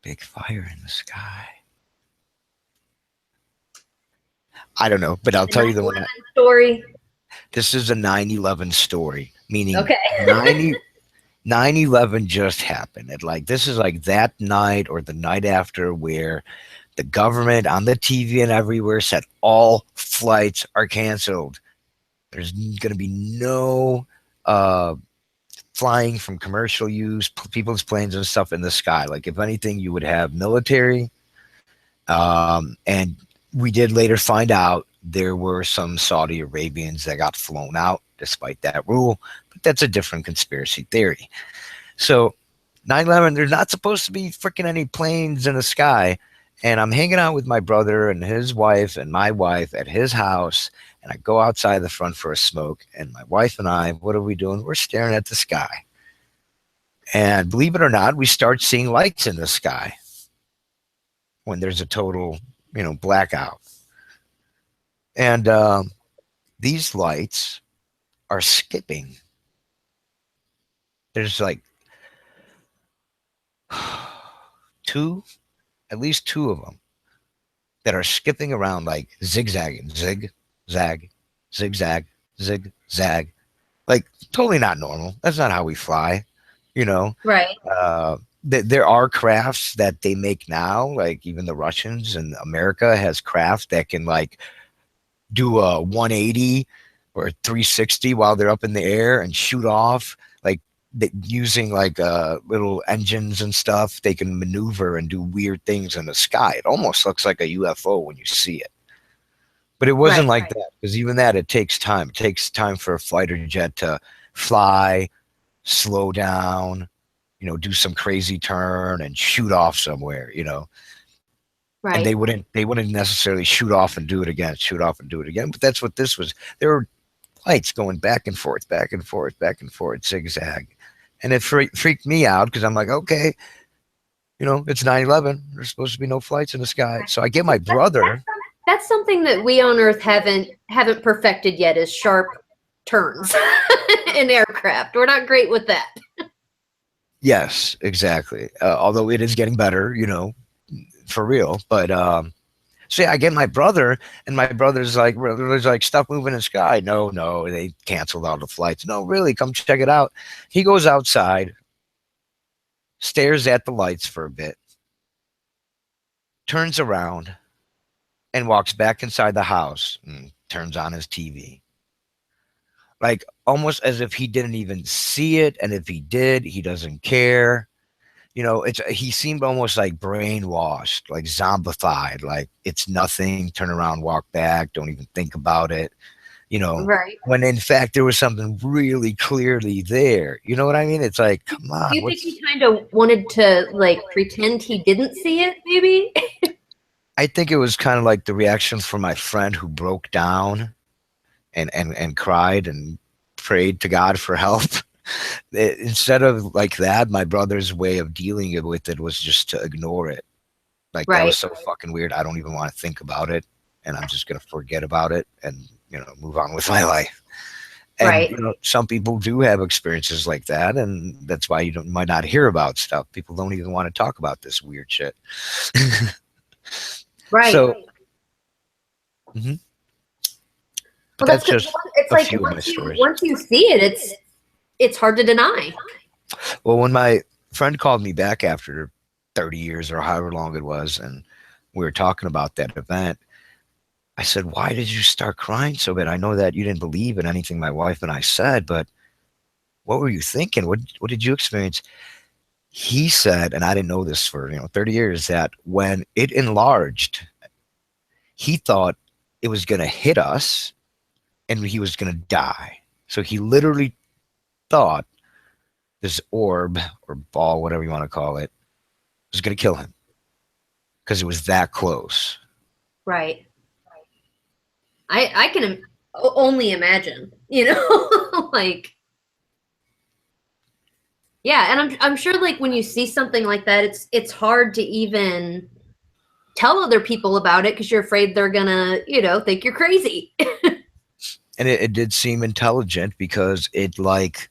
big fire in the sky. I don't know, but I'll The tell you the one. 9/11 story. This is a 9/11 story, meaning Okay. 9/11 just happened. Like this is like that night or the night after where the government on the TV and everywhere said all flights are canceled. There's going to be no uh, flying from commercial use, people's planes and stuff in the sky. Like if anything, you would have military. And we did later find out there were some Saudi Arabians that got flown out despite that rule, but that's a different conspiracy theory. So 9/11, there's not supposed to be freaking any planes in the sky. And I'm hanging out with my brother and his wife and my wife at his house. And I go outside the front for a smoke. And my wife and I, what are we doing? We're staring at the sky. And believe it or not, we start seeing lights in the sky when there's a total, blackout. And these lights are skipping. There's like two, at least two of them that are skipping around like zigzagging, zig, zag, zigzag, zig, zag. Like totally not normal. That's not how we fly, you know. Right. Uh, there are crafts that they make now, like even the Russians and America has craft that can like do a 180 or a 360 while they're up in the air and shoot off, like using like little engines and stuff. They can maneuver and do weird things in the sky. It almost looks like a UFO when you see it. But it wasn't Right. like that, because even that, it takes time. It takes time for a fighter jet to fly, slow down, do some crazy turn and shoot off somewhere. And Right. they wouldn't necessarily shoot off and do it again, shoot off and do it again. But that's what this was. There were lights going back and forth, back and forth, back and forth, zigzag. And it freaked me out because I'm like, okay, it's 9/11. There's supposed to be no flights in the sky. So I get my brother. That's something that we on Earth haven't perfected yet, is sharp turns in aircraft. We're not great with that. Yes, exactly. Although it is getting better, for real. But so yeah, I get my brother, and my brother's like, there's like stuff moving in the sky. No, no, they canceled all the flights. No, really, come check it out. He goes outside, stares at the lights for a bit, turns around, and walks back inside the house and turns on his TV. Like almost as if he didn't even see it, and if he did, he doesn't care. It's he seemed almost like brainwashed, like zombified, like it's nothing, turn around, walk back, don't even think about it, Right. when in fact there was something really clearly there. You know what I mean? It's like, come Do on, you think what's he kind of wanted to like pretend he didn't see it, maybe? I think it was kind of like the reaction from my friend who broke down and cried and prayed to God for help. Instead of like that, my brother's way of dealing with it was just to ignore it. Like that Right. was so fucking weird. I don't even want to think about it, and I'm just gonna forget about it and move on with my life. And Right. some people do have experiences like that, and that's why might not hear about stuff. People don't even want to talk about this weird shit. Right. So, mhm. But Well, that's that's good. just It's a like few of my stories. once you see it, it's hard to deny. Well, when my friend called me back after 30 years or however long it was, and we were talking about that event, I said, "Why did you start crying so bad? I know that you didn't believe in anything my wife and I said, but what were you thinking? What did you experience?" He said, and I didn't know this for 30 years, that when it enlarged, he thought it was going to hit us and he was going to die. So he literally thought this orb or ball, whatever you want to call it, was going to kill him because it was that close. Right. I can only imagine, like, yeah, and I'm sure like when you see something like that, it's hard to even tell other people about it because you're afraid they're gonna, think you're crazy. And it did seem intelligent because it like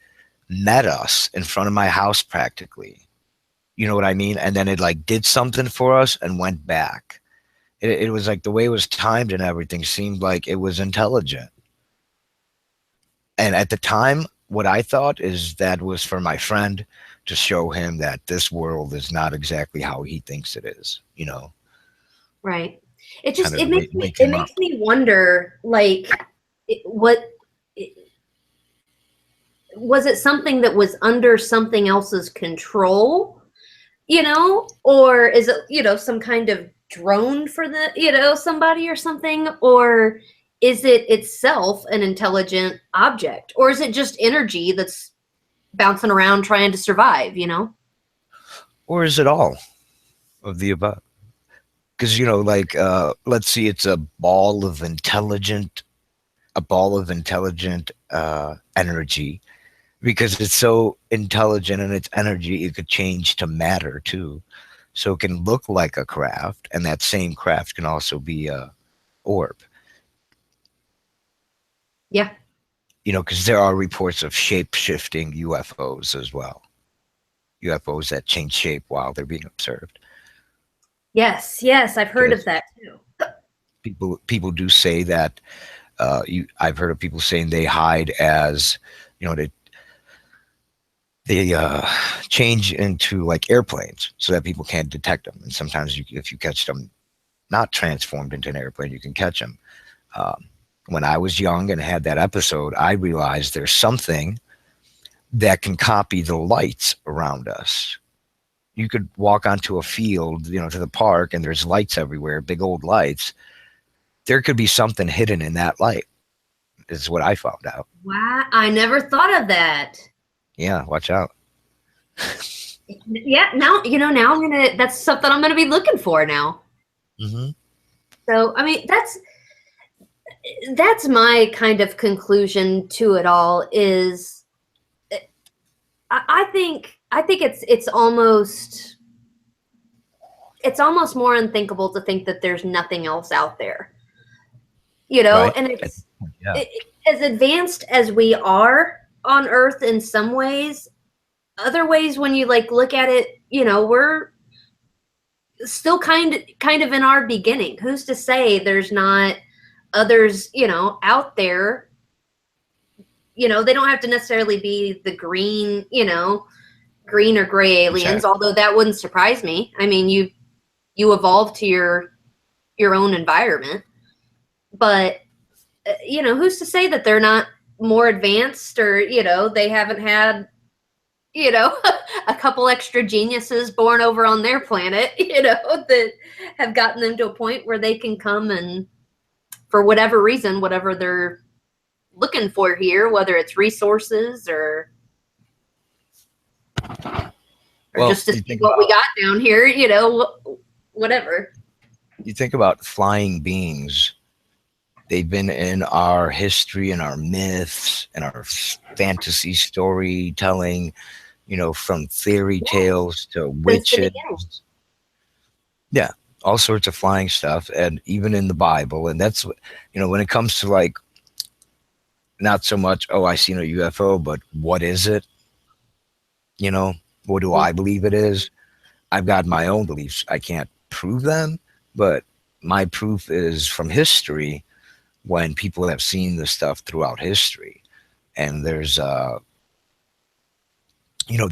met us in front of my house practically. You know what I mean? And then it like did something for us and went back. It was like the way it was timed and everything seemed like it was intelligent. And at the time, what I thought is that was for my friend to show him that this world is not exactly how he thinks it is, Right. It kind just of wake it him makes up. me wonder, like, what was it, something that was under something else's control, or is it, some kind of drone for the, somebody or something, or is it itself an intelligent object, or is it just energy that's bouncing around trying to survive? Or is it all of the above? Because, like, let's see, it's a ball of intelligent energy, because it's so intelligent and its energy, it could change to matter too. So it can look like a craft, and that same craft can also be a orb. Yeah. Because there are reports of shape shifting UFOs as well. UFOs that change shape while they're being observed. Yes, I've heard of Because that too. people do say that I've heard of people saying they hide as, they they change into like airplanes so that people can't detect them. And sometimes if you catch them not transformed into an airplane, you can catch them. Um, when I was young and had that episode, I realized there's something that can copy the lights around us. You could walk onto a field, to the park, and there's lights everywhere, big old lights. There could be something hidden in that light, is what I found out. Wow, I never thought of that. Yeah, watch out. Yeah, now that's something I'm gonna be looking for now. Hmm. So, I mean, that's my kind of conclusion to it all is I think it's almost more unthinkable to think that there's nothing else out there. Right? And Yeah. as advanced as we are on Earth in some ways, other ways when you like look at it, we're still kind of in our beginning. Who's to say there's not others, out there? They don't have to necessarily be the green or gray aliens, Exactly. although that wouldn't surprise me. I mean, you evolve to your own environment, but who's to say that they're not more advanced, or they haven't had a couple extra geniuses born over on their planet, that have gotten them to a point where they can come and, for whatever reason, whatever they're looking for here, whether it's resources or Well, just to see what we got down here, whatever. you think about flying beings. They've been in our history and our myths and our fantasy storytelling, from fairy Yeah, tales to since the witches. beginning. Yeah, all sorts of flying stuff, and even in the Bible. And that's what, when it comes to like, not so much, oh, I seen a UFO, but what is it? You know, what do I believe it is? I've got my own beliefs. I can't prove them, but my proof is from history when people have seen this stuff throughout history. And there's, the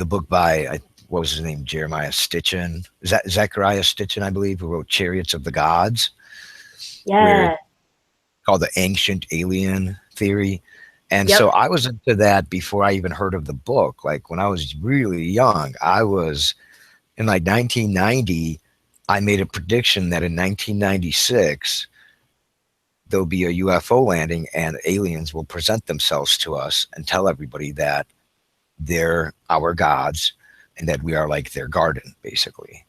book by, what was his name? Jeremiah Stitchin. Is that Zechariah Stitchin, I believe, who wrote Chariots of the Gods, where Yeah. it's called the ancient alien theory. And so Yep. I was into that before I even heard of the book. Like when I was really young, I was in like 1990, I made a prediction that in 1996, there'll be a UFO landing and aliens will present themselves to us and tell everybody that they're our gods and that we are like their garden, basically.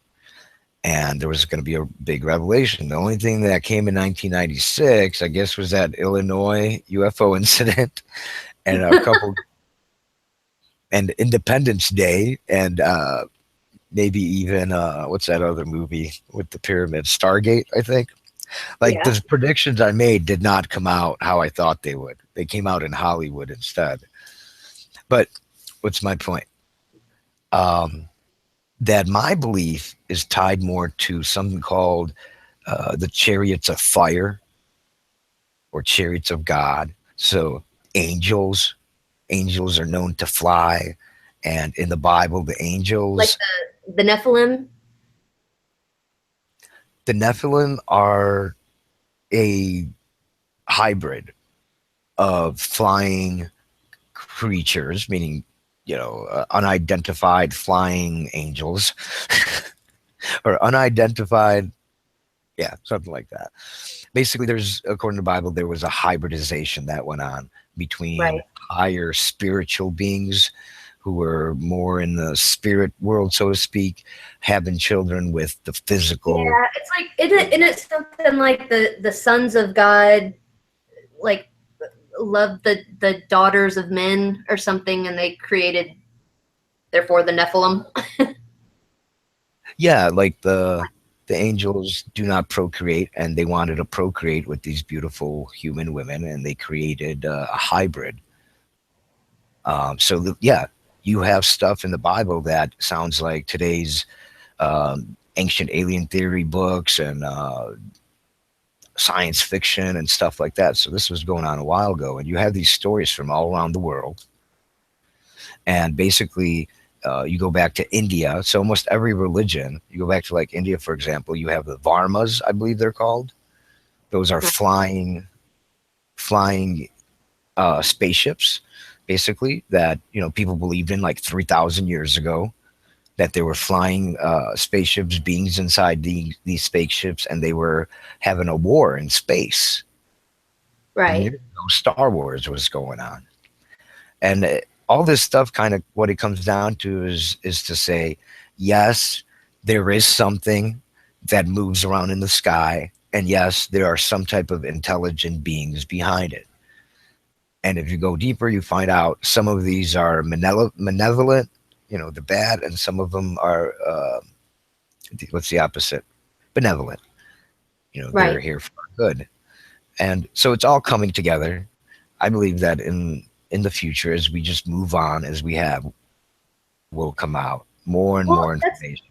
And there was going to be a big revelation. The only thing that came in 1996, I guess, was that Illinois UFO incident and a couple, and Independence Day, and maybe even what's that other movie with the pyramid? Stargate, I think. Like Yeah. the predictions I made did not come out how I thought they would. They came out in Hollywood instead. But what's my point? Um, that my belief is tied more to something called the chariots of fire or chariots of God. So angels, angels are known to fly, and in the Bible, Like the Nephilim. the Nephilim are a hybrid of flying creatures, meaning unidentified flying angels or unidentified, yeah, something like that. Basically, there's, according to the Bible, there was a hybridization that went on between Right. higher spiritual beings who were more in the spirit world, so to speak, having children with the physical. Yeah, it's like isn't it something like the sons of God like loved the daughters of men or something, and they created therefore the Nephilim. Yeah, like the angels do not procreate, and they wanted to procreate with these beautiful human women, and they created a hybrid. Yeah, you have stuff in the Bible that sounds like today's ancient alien theory books and science fiction and stuff like that. So this was going on a while ago, and you have these stories from all around the world, and basically You go back to India, so almost every religion, you go back to like India, for example, you have the Varmas, I believe they're called. Those are flying spaceships, basically, that people believed in like 3,000 years ago, that they were flying spaceships, beings inside these spaceships, and they were having a war in space. And Right. Star Wars was going on. And all this stuff, kind of what it comes down to is to say, yes, there is something that moves around in the sky, and yes, there are some type of intelligent beings behind it. And if you go deeper, you find out some of these are malevolent, the bad, and some of them are what's the opposite? Benevolent. They're Right. here for good. And so it's all coming together. I believe that in the future, as we just move on, as we have, will come out more and Well, more information.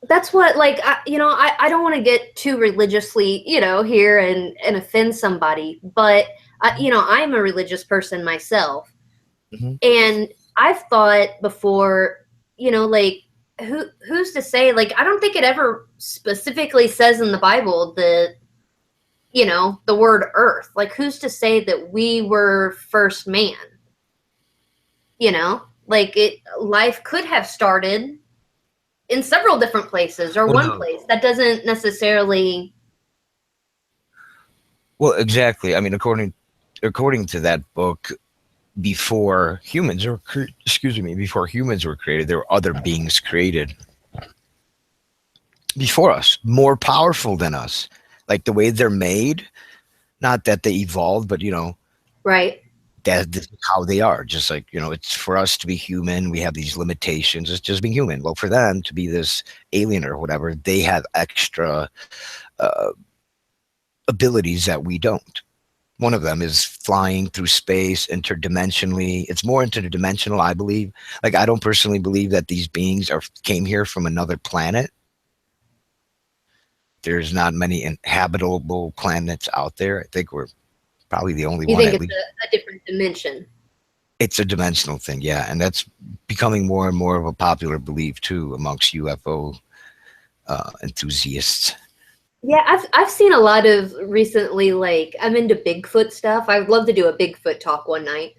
that's what, like, I don't want to get too religiously, here and offend somebody, but I'm a religious person myself, Hmm. and I've thought before, like, who's to say, like, I don't think it ever specifically says in the Bible that, the word earth, like, who's to say that we were first man, like, life could have started in several different places or Well, one no. place. That doesn't necessarily. Well, exactly. I mean, according to that book, before humans were created, there were other beings created before us, more powerful than us. Like the way they're made, not that they evolved, but Right. that this is how they are. Just like, it's for us to be human, we have these limitations. It's just being human. Well, for them to be this alien or whatever, they have extra uh, abilities that we don't. One of them is flying through space interdimensionally. It's more interdimensional, I believe. Like, I don't personally believe that these beings came here from another planet. There's not many inhabitable planets out there. I think we're probably the only You one, think at it's least. a different dimension? It's a dimensional thing, yeah, and that's becoming more and more of a popular belief too amongst UFO enthusiasts. Yeah, I've seen a lot of recently. Like, I'm into Bigfoot stuff. I would love to do a Bigfoot talk one night.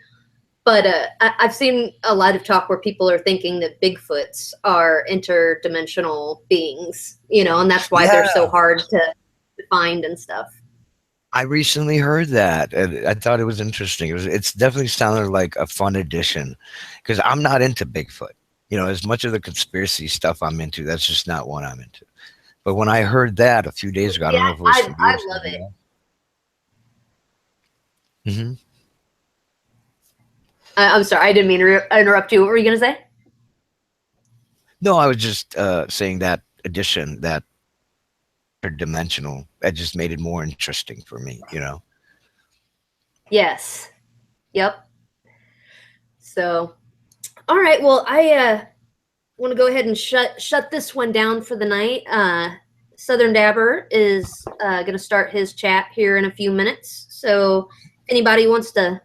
But I've seen a lot of talk where people are thinking that Bigfoots are interdimensional beings, and that's why they're so Yeah, hard to find and stuff. I recently heard that, and I thought it was interesting. It's definitely sounded like a fun addition, because I'm not into Bigfoot. As much of the conspiracy stuff I'm into, that's just not one I'm into. But when I heard that a few days ago, I Yeah, don't know if it was I from you I or love somebody it. else. Hmm. I'm sorry, I didn't mean to interrupt you. What were you gonna say? No, I was just saying that addition, that dimensional, that just made it more interesting for me. Yes. Yep. So, all right. Well, I want to go ahead and shut this one down for the night. Southern Dabber is going to start his chat here in a few minutes. So, if anybody wants to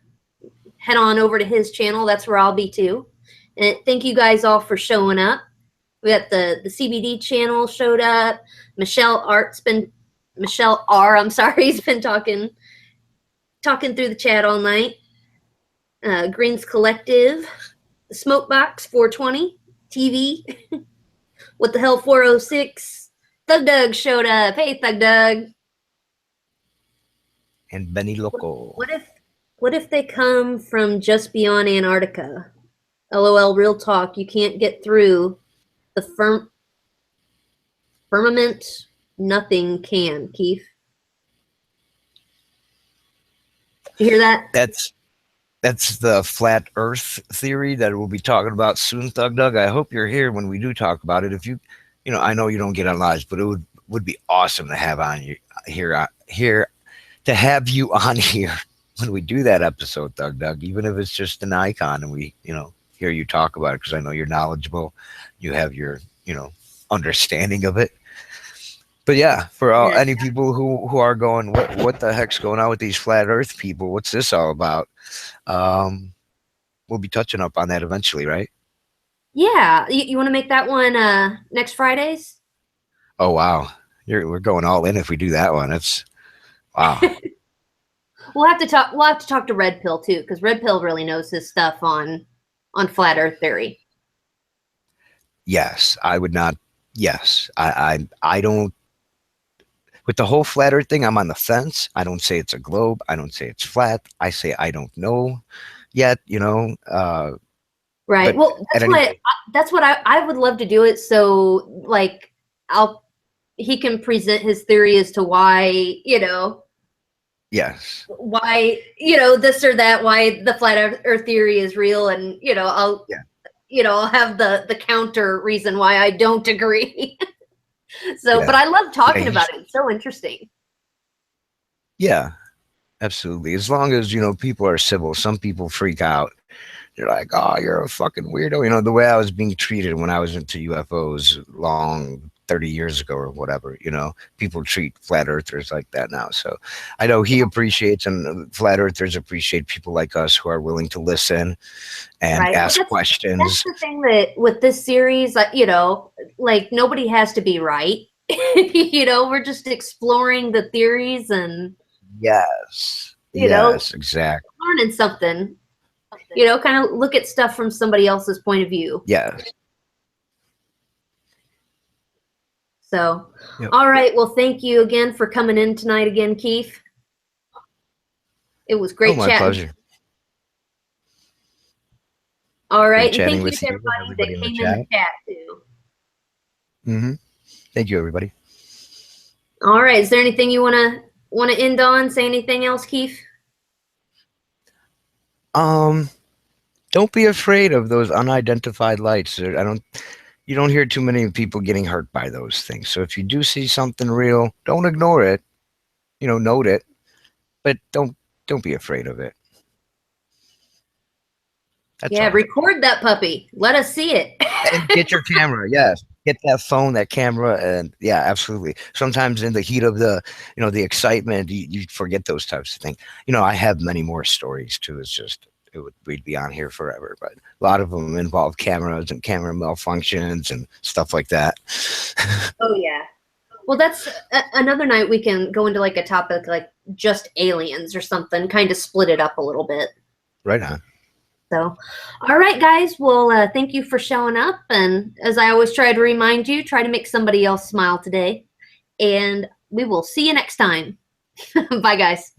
head on over to his channel, that's where I'll be too. And thank you guys all for showing up. We got the CBD channel showed up. Michelle R. I'm sorry, he's been talking through the chat all night. Greens Collective, the Smokebox 420, TV, What the Hell 406. Thug Doug showed up. Hey, Thug Doug. And Benny Loco. What if what if they come from just beyond Antarctica? LOL, real talk. You can't get through the firmament. Nothing can. Keith, did you hear that? That's the flat Earth theory that we'll be talking about soon, Thug Dug. I hope you're here when we do talk about it. If I know you don't get on lives, but it would be awesome to have on you here to have you on here when we do that episode, Thug Dug. Even if it's just an icon, and we hear you talk about it, because I know you're knowledgeable, you have your understanding of it. But yeah, for Yeah. any people who are going, what the heck's going on with these flat Earth people? What's this all about? Um, we'll be touching up on that eventually, right? Yeah, you want to make that one next Fridays? Oh wow, we're going all in if we do that one. It's wow. We'll have to talk. We'll have to talk to Red Pill too, because Red Pill really knows his stuff on flat Earth theory. Yes, I would not. Yes, I don't. With the whole flat Earth thing, I'm on the fence. I don't say it's a globe. I don't say it's flat. I say I don't know yet. Right. But Well, at any rate, that's what I would love to do it. So like, I'll he can present his theory as to why yes, this or that, why the flat Earth theory is real, and yeah, I'll have the counter reason why I don't agree. So, but yeah, I love yeah. talking about it. It's so interesting. Yeah, absolutely. As long as people are civil. Some people freak out. You're like, oh, you're a fucking weirdo. The way I was being treated when I was into UFOs long 30 years ago or whatever, people treat flat earthers like that now. So I know he appreciates, and flat earthers appreciate people like us who are willing to listen and Right. Well, ask that's questions. the thing that with this series, like nobody has to be right. We're just exploring the theories and Yes. you know Yes, exactly. learning something. Kind of look at stuff from somebody else's point of view. Yes. So, Yep. all right. Well, thank you again for coming in tonight again, Keith. It was Oh, great my chatting. pleasure. All Great right. And chatting thank you with to you and everybody everybody that in the came in chat. the chat, too. Hmm. Thank you, everybody. All right. Is there anything you want to end on? Say anything else, Keith? Um, don't be afraid of those unidentified lights. You don't hear too many people getting hurt by those things. So if you do see something real, don't ignore it. Note it, but don't be afraid of it. That's Yeah, all. record that puppy. Let us see it. And get your camera. Yes, get that phone, that camera, and yeah, absolutely. Sometimes in the heat of the excitement, you forget those types of things. I have many more stories too. It's just we'd be on here forever, but a lot of them involve cameras and camera malfunctions and stuff like that. Oh, yeah. Well, that's another night we can go into like a topic like just aliens or something, kind of split it up a little bit. Right on. So, all right, guys. Well, thank you for showing up. And as I always try to remind you, try to make somebody else smile today. And we will see you next time. Bye, guys.